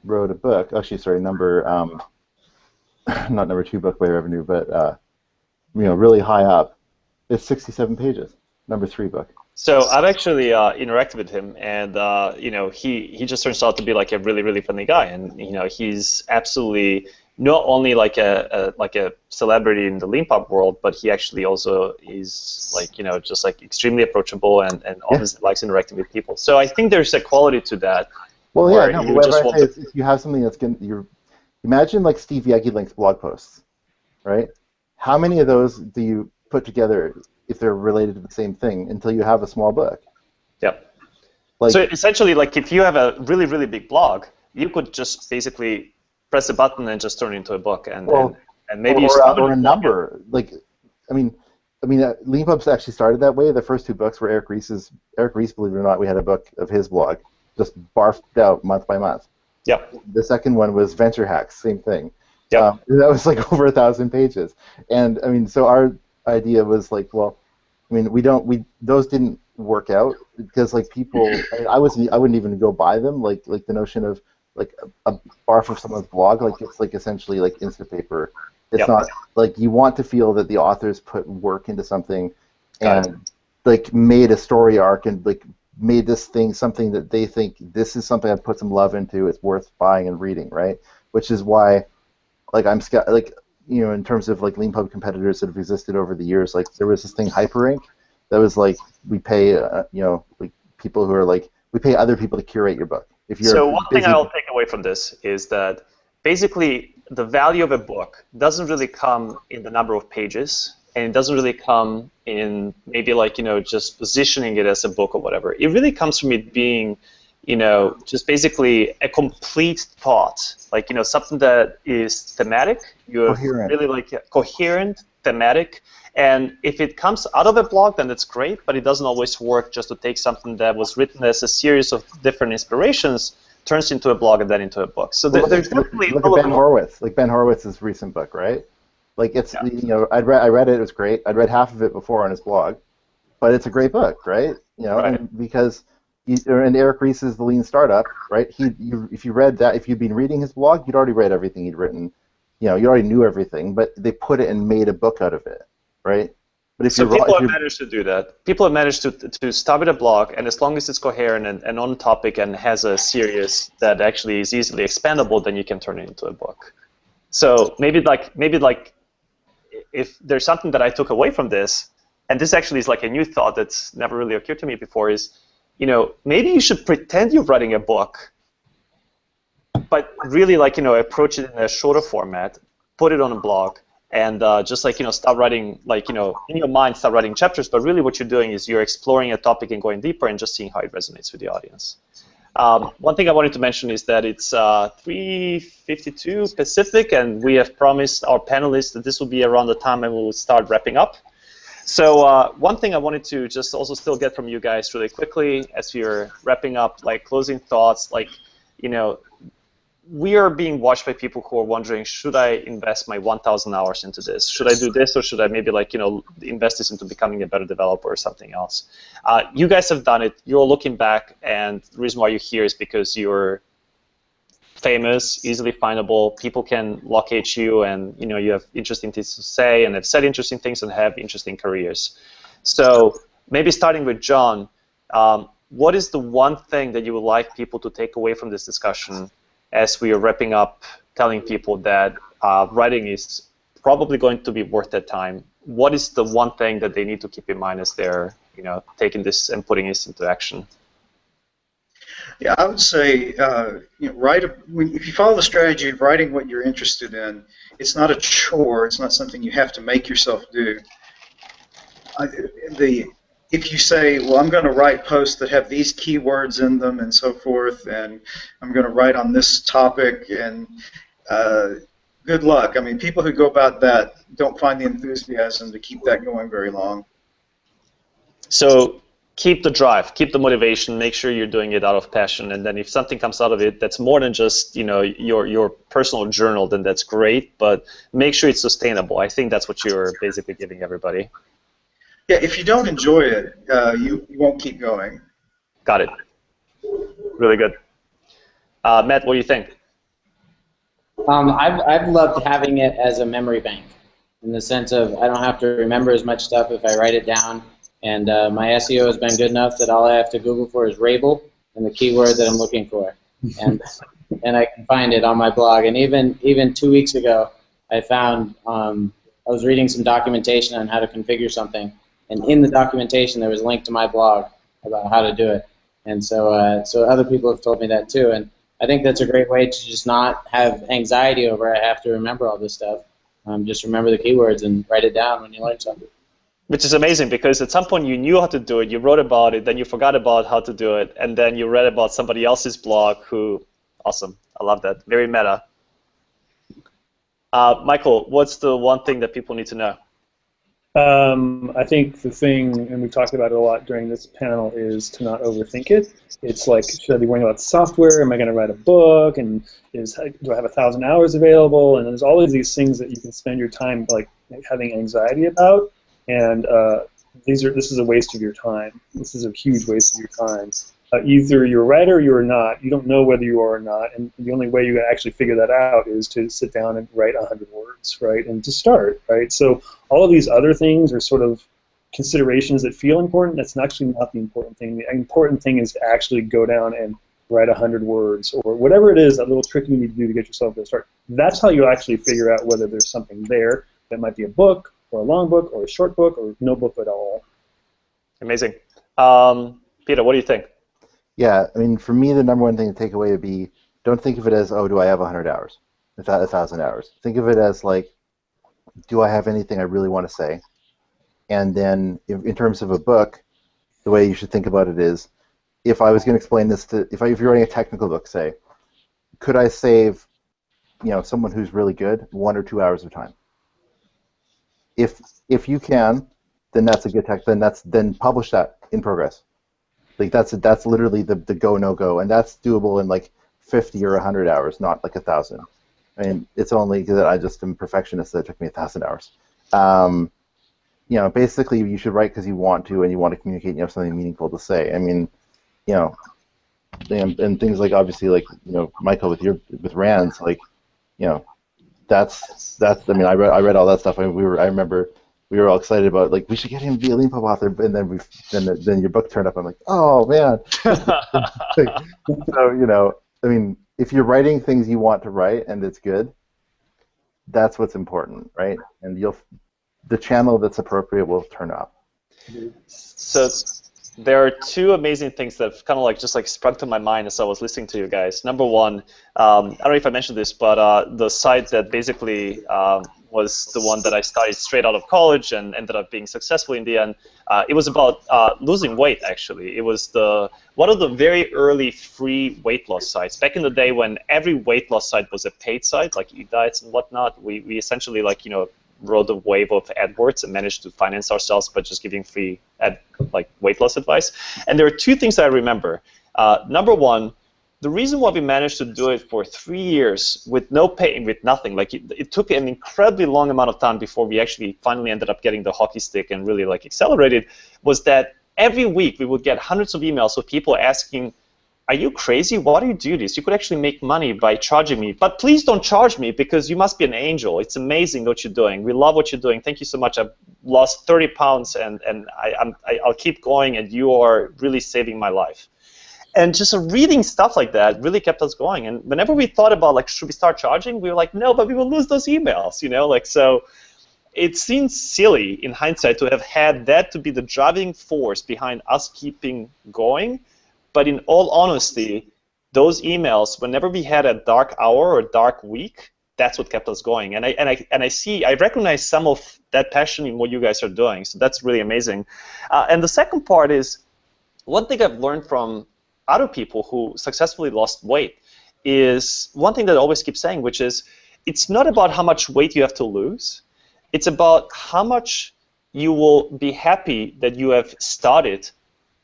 wrote a book. Actually, sorry, not number 2 book by revenue, but you know, really high up. It's 67 pages. Number 3 book. So I've actually interacted with him, and you know, he just turns out to be like a really, really funny guy, and you know, he's absolutely not only like a celebrity in the LeanPub world, but he actually also is like, you know, just like extremely approachable and obviously likes interacting with people. So I think there's a quality to that. Well, yeah, no, but what I say is if you have something that's imagine like Steve Yeagy-Link's blog posts, right? How many of those do you put together if they're related to the same thing until you have a small book? Yep. Like, so essentially, like if you have a really, really big blog, you could just basically press a button and just turn it into a book, and maybe or a number. Like, I mean, LeanPub's actually started that way. The first 2 books were Eric Rees, believe it or not, we had a book of his blog, just barfed out month by month. Yep. The second one was Venture Hacks, same thing. Yep. That was like over 1,000 pages, and I mean, so our idea was like, well, I mean, those didn't work out because like people, I wouldn't even go buy them. Like the notion of like a barf of someone's blog, like it's like essentially like Instapaper. It's not like you want to feel that the authors put work into something and like made a story arc and like made this thing something that they think this is something I've put some love into. It's worth buying and reading, right? Which is why, like you know, in terms of like LeanPub competitors that have existed over the years, like there was this thing Hyperink that was like we pay you know, like people who are like we pay other people to curate your book. If you're so one thing I'll take away from this is that basically the value of a book doesn't really come in the number of pages, and it doesn't really come in maybe like, you know, just positioning it as a book or whatever. It really comes from it being, you know, just basically a complete thought, like, you know, something that is thematic. You're really like coherent, thematic, and if it comes out of a blog, then it's great, but it doesn't always work just to take something that was written as a series of different inspirations, turns into a blog and then into a book. So there's definitely look at Ben Horowitz's recent book, right? Like I read it. It was great. I'd read half of it before on his blog, but it's a great book, right? Right. And because and Eric Ries is the Lean Startup, right? If you read that, if you'd been reading his blog, you'd already read everything he'd written. You already knew everything, but they put it and made a book out of it, right? But so people have managed to do that. People have managed to start with a blog, and as long as it's coherent and on topic and has a series that actually is easily expandable, then you can turn it into a book. So maybe if there's something that I took away from this, and this actually is like a new thought that's never really occurred to me before, is maybe you should pretend you're writing a book, but really approach it in a shorter format, put it on a blog, and just start writing, in your mind start writing chapters, but really what you're doing is you're exploring a topic and going deeper and just seeing how it resonates with the audience. One thing I wanted to mention is that it's 3:52 Pacific, and we have promised our panelists that this will be around the time when we will start wrapping up. So one thing I wanted to just also still get from you guys really quickly as we're wrapping up, closing thoughts, we are being watched by people who are wondering, should I invest my 1,000 hours into this? Should I do this, or should I maybe invest this into becoming a better developer or something else? You guys have done it. You're looking back, and the reason why you're here is because you're famous, easily findable. People can locate you, and you have interesting things to say, and have said interesting things, and have interesting careers. So maybe starting with John, what is the one thing that you would like people to take away from this discussion as we are wrapping up, telling people that writing is probably going to be worth their time? What is the one thing that they need to keep in mind as they're taking this and putting this into action? Yeah, I would say, if you follow the strategy of writing what you're interested in, it's not a chore. It's not something you have to make yourself do. If you say, well, I'm going to write posts that have these keywords in them and so forth, and I'm going to write on this topic, and good luck. I mean, people who go about that don't find the enthusiasm to keep that going very long. So keep the drive, keep the motivation, make sure you're doing it out of passion, and then if something comes out of it that's more than just your personal journal, then that's great, but make sure it's sustainable. I think that's what you're basically giving everybody. Yeah, if you don't enjoy it, you won't keep going. Got it. Really good. Matt, what do you think? I've loved having it as a memory bank, in the sense of I don't have to remember as much stuff if I write it down, and my SEO has been good enough that all I have to Google for is Rabel and the keyword that I'm looking for, and I can find it on my blog. And even 2 weeks ago, I found I was reading some documentation on how to configure something, and in the documentation there was a link to my blog about how to do it. And so other people have told me that too, and I think that's a great way to just not have anxiety over I have to remember all this stuff. Just remember the keywords and write it down when you learn something. Which is amazing, because at some point you knew how to do it, you wrote about it, then you forgot about how to do it, and then you read about somebody else's blog who, awesome, I love that, very meta. Michael, what's the one thing that people need to know? I think the thing, and we've talked about it a lot during this panel, is to not overthink it. It's like, should I be worrying about software? Am I going to write a book? And do I have 1,000 hours available? And there's all of these things that you can spend your time having anxiety about. And this is a waste of your time. This is a huge waste of your time. Either you're a writer or you're not. You don't know whether you are or not, and the only way you can actually figure that out is to sit down and write 100 words, right, and to start, right? So all of these other things are sort of considerations that feel important. That's actually not the important thing. The important thing is to actually go down and write 100 words, or whatever it is, that little trick you need to do to get yourself to start. That's how you actually figure out whether there's something there that might be a book, or a long book, or a short book, or no book at all. Amazing. Peter, what do you think? Yeah, I mean, for me, the number one thing to take away would be, don't think of it as, oh, do I have 100 hours, 1,000 hours. Think of it as, like, do I have anything I really want to say? And then, in terms of a book, the way you should think about it is, if I was going to explain this to, if you're writing a technical book, say, could I save, someone who's really good 1 or 2 hours of time? If you can, then that's a good tech. Then publish that in progress. Like that's literally the go no go, and that's doable in like 50 or 100 hours, not like 1,000. I mean, it's only because I just am a perfectionist that it took me 1,000 hours. You know, basically, you should write because you want to, and you want to communicate, and you have something meaningful to say. I mean, you know, and things like, obviously, like, you know, Michael, with Rands, like, you know, that's. I mean, I read all that stuff. I mean, I remember we were all excited about, like, we should get him to be a Leanpub author, and then your book turned up. I'm like, oh man. So, you know, I mean, if you're writing things you want to write and it's good, that's what's important, right? And the channel that's appropriate will turn up. So there are two amazing things that kind of like just like sprung to my mind as I was listening to you guys. Number one, I don't know if I mentioned this, but the site that basically was the one that I started straight out of college and ended up being successful in the end. It was about losing weight, actually. It was one of the very early free weight loss sites. Back in the day when every weight loss site was a paid site, like eDiets and whatnot, we essentially, like, you know, rode a wave of AdWords and managed to finance ourselves by just giving free weight loss advice. And there are two things that I remember. Number one, the reason why we managed to do it for 3 years with no pay, with nothing, like it took an incredibly long amount of time before we actually finally ended up getting the hockey stick and really like accelerated, was that every week we would get hundreds of emails of people asking, are you crazy? Why do you do this? You could actually make money by charging me. But please don't charge me because you must be an angel. It's amazing what you're doing. We love what you're doing. Thank you so much. I've lost 30 pounds and I'll keep going, and you are really saving my life. And just reading stuff like that really kept us going. And whenever we thought about, like, should we start charging, we were like, no, but we will lose those emails, you know? Like, so it seems silly in hindsight to have had that to be the driving force behind us keeping going. But in all honesty, those emails, whenever we had a dark hour or a dark week, that's what kept us going. And I recognize some of that passion in what you guys are doing. So that's really amazing. And the second part is, one thing I've learned from other people who successfully lost weight is one thing that I always keep saying, which is, it's not about how much weight you have to lose. It's about how much you will be happy that you have started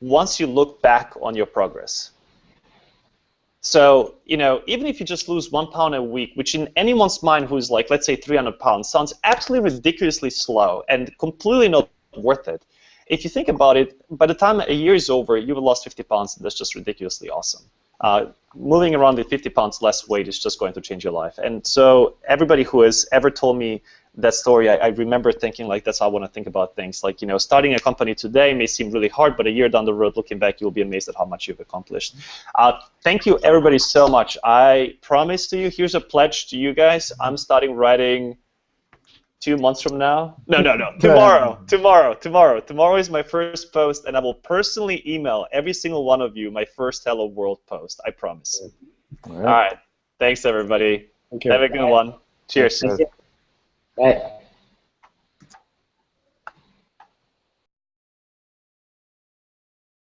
once you look back on your progress. So, you know, even if you just lose 1 pound a week, which in anyone's mind who's like, let's say 300 pounds, sounds absolutely ridiculously slow and completely not worth it. If you think about it, by the time a year is over, you have lost 50 pounds, and that's just ridiculously awesome. Moving around with 50 pounds less weight is just going to change your life. And so everybody who has ever told me that story, I remember thinking, like, that's how I want to think about things. Like, you know, starting a company today may seem really hard, but a year down the road, looking back, you'll be amazed at how much you've accomplished. Thank you, everybody, so much. I promise to you, here's a pledge to you guys. I'm starting writing 2 months from now. No. Tomorrow is my first post, and I will personally email every single one of you my first Hello World post. I promise. All right. Thanks, everybody. Have a good one. Cheers. Bye.